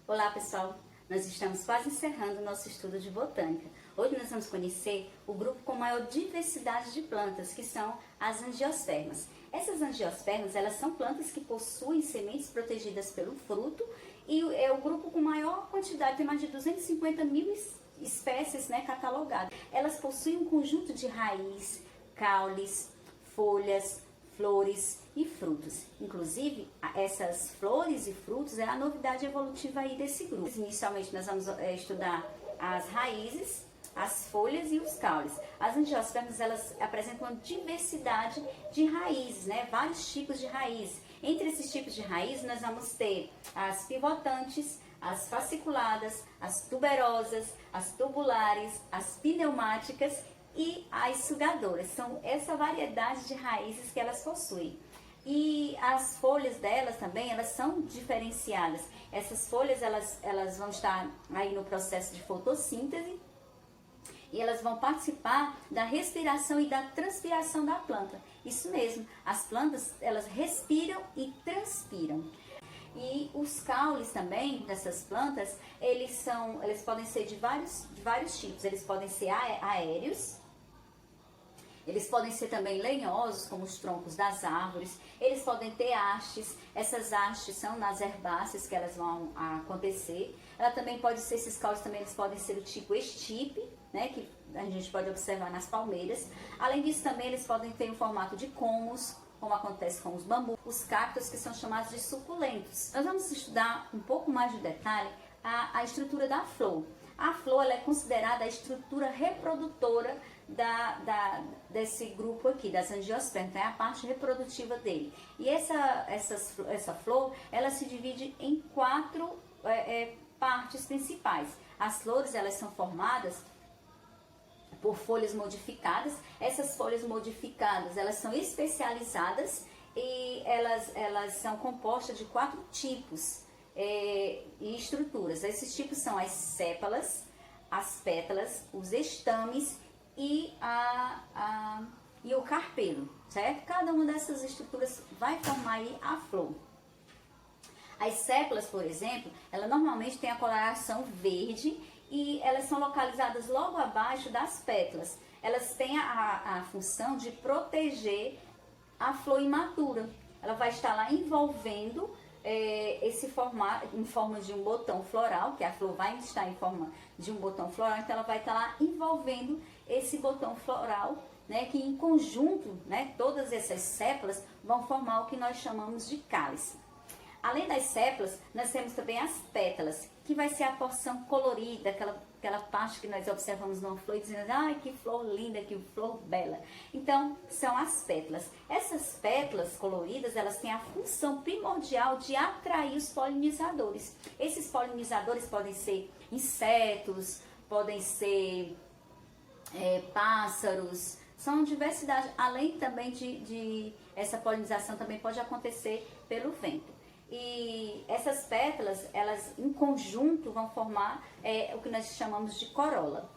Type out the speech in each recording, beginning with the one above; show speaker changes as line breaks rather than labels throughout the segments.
Olá pessoal, nós estamos quase encerrando o nosso estudo de botânica. Hoje nós vamos conhecer o grupo com maior diversidade de plantas, que são as angiospermas. Essas angiospermas, elas são plantas que possuem sementes protegidas pelo fruto e é o grupo com maior quantidade, tem mais de 250 mil espécies catalogadas. Elas possuem um conjunto de raiz, caules, folhas, flores e frutos. Inclusive, essas flores e frutos é a novidade evolutiva aí desse grupo. Inicialmente, nós vamos estudar as raízes, as folhas e os caules. As angiospermas, elas apresentam uma diversidade de raízes, vários tipos de raiz. Entre esses tipos de raiz, nós vamos ter as pivotantes, as fasciculadas, as tuberosas, as tubulares, as pneumáticas e as sugadoras. São essa variedade de raízes que elas possuem. E as folhas delas também, elas são diferenciadas. Essas folhas, elas vão estar aí no processo de fotossíntese e elas vão participar da respiração e da transpiração da planta. Isso mesmo, as plantas, elas respiram e transpiram. E os caules também dessas plantas, eles podem ser de vários tipos. Eles podem ser aéreos, eles podem ser também lenhosos, como os troncos das árvores. Eles podem ter hastes. Essas hastes são nas herbáceas que elas vão acontecer. Ela também pode ser, esses caules também eles podem ser o tipo estipe, que a gente pode observar nas palmeiras. Além disso, também eles podem ter o formato de comos, como acontece com os bambus, os cactos, que são chamados de suculentos. Nós vamos estudar um pouco mais de detalhe a estrutura da flor. A flor ela é considerada a estrutura reprodutora desse grupo aqui, das angiospermas, é a parte reprodutiva dele. E essa flor, ela se divide em quatro partes principais. As flores, elas são formadas por folhas modificadas. Essas folhas modificadas, elas são especializadas e elas são compostas de 4 tipos e estruturas. Esses tipos são as sépalas, as pétalas, os estames e o carpelo, certo? Cada uma dessas estruturas vai formar aí a flor. As sépalas, por exemplo, ela normalmente tem a coloração verde e elas são localizadas logo abaixo das pétalas. Elas têm a função de proteger a flor imatura. Ela vai estar lá envolvendo esse formato em forma de um botão floral, que a flor vai estar em forma de um botão floral, então ela vai estar lá envolvendo esse botão floral, que em conjunto, todas essas sépalas vão formar o que nós chamamos de cálice. Além das sépalas, nós temos também as pétalas, que vai ser a porção colorida, aquela parte que nós observamos numa flor, dizendo, ai, que flor linda, que flor bela. Então, são as pétalas. Essas pétalas coloridas, elas têm a função primordial de atrair os polinizadores. Esses polinizadores podem ser insetos, podem ser pássaros, são diversidade. Além também de essa polinização também pode acontecer pelo vento. E essas pétalas, elas em conjunto vão formar o que nós chamamos de corola.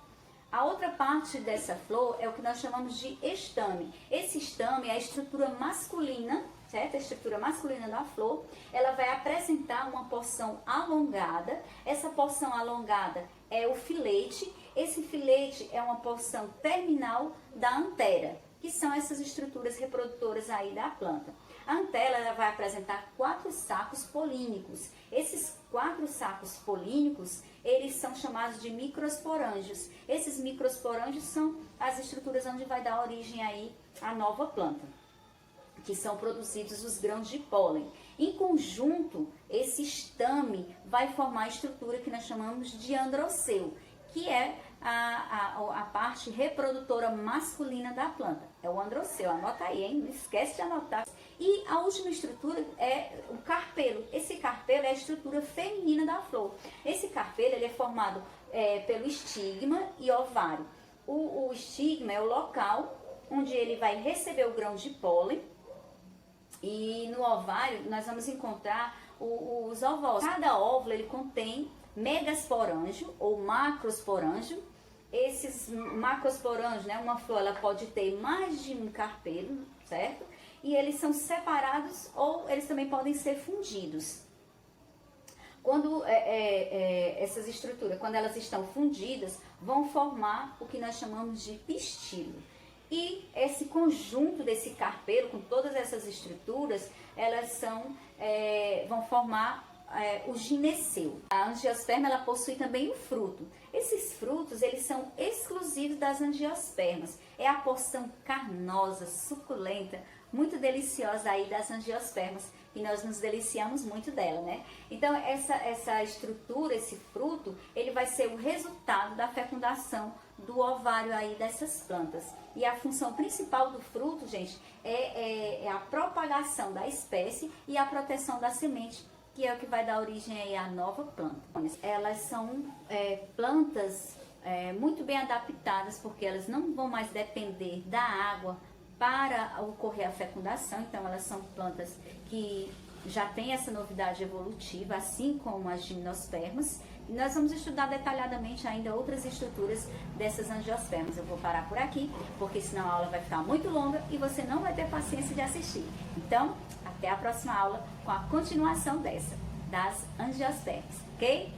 A outra parte dessa flor é o que nós chamamos de estame. Esse estame é a estrutura masculina, certo? A estrutura masculina da flor. Ela vai apresentar uma porção alongada. Essa porção alongada é o filete. Esse filete é uma porção terminal da antera, que são essas estruturas reprodutoras aí da planta. A antera ela vai apresentar 4 sacos polínicos. Esses 4 sacos polínicos, eles são chamados de microsporângios. Esses microsporângios são as estruturas onde vai dar origem aí à nova planta, que são produzidos os grãos de pólen. Em conjunto, esse estame vai formar a estrutura que nós chamamos de androceu, que é a parte reprodutora masculina da planta. É o androceu, anota aí, hein? Não esquece de anotar. E a última estrutura é o carpelo. Esse carpelo é a estrutura feminina da flor. Esse carpelo ele é formado pelo estigma e ovário. O estigma é o local onde ele vai receber o grão de pólen. E no ovário nós vamos encontrar os ovócitos. Cada óvulo ele contém megasporângio ou macrosporângio. Esses macrosporângios, uma flor ela pode ter mais de um carpelo, certo? E eles são separados ou eles também podem ser fundidos. Quando essas estruturas, quando elas estão fundidas, vão formar o que nós chamamos de pistilo. E esse conjunto desse carpelo, com todas essas estruturas, elas vão formar o gineceu. A angiosperma, ela possui também o fruto. Esses frutos, eles são exclusivos das angiospermas. É a porção carnosa, suculenta, muito deliciosa aí das angiospermas, e nós nos deliciamos muito dela, né? Então, essa estrutura, esse fruto, ele vai ser o resultado da fecundação do ovário aí dessas plantas. E a função principal do fruto, gente, é a propagação da espécie e a proteção da semente, que é o que vai dar origem aí à nova planta. Elas são plantas muito bem adaptadas, porque elas não vão mais depender da água para ocorrer a fecundação. Então, elas são plantas que já têm essa novidade evolutiva, assim como as gimnospermas. E nós vamos estudar detalhadamente ainda outras estruturas dessas angiospermas. Eu vou parar por aqui, porque senão a aula vai ficar muito longa e você não vai ter paciência de assistir. Então, até a próxima aula com a continuação das angiospermas, ok?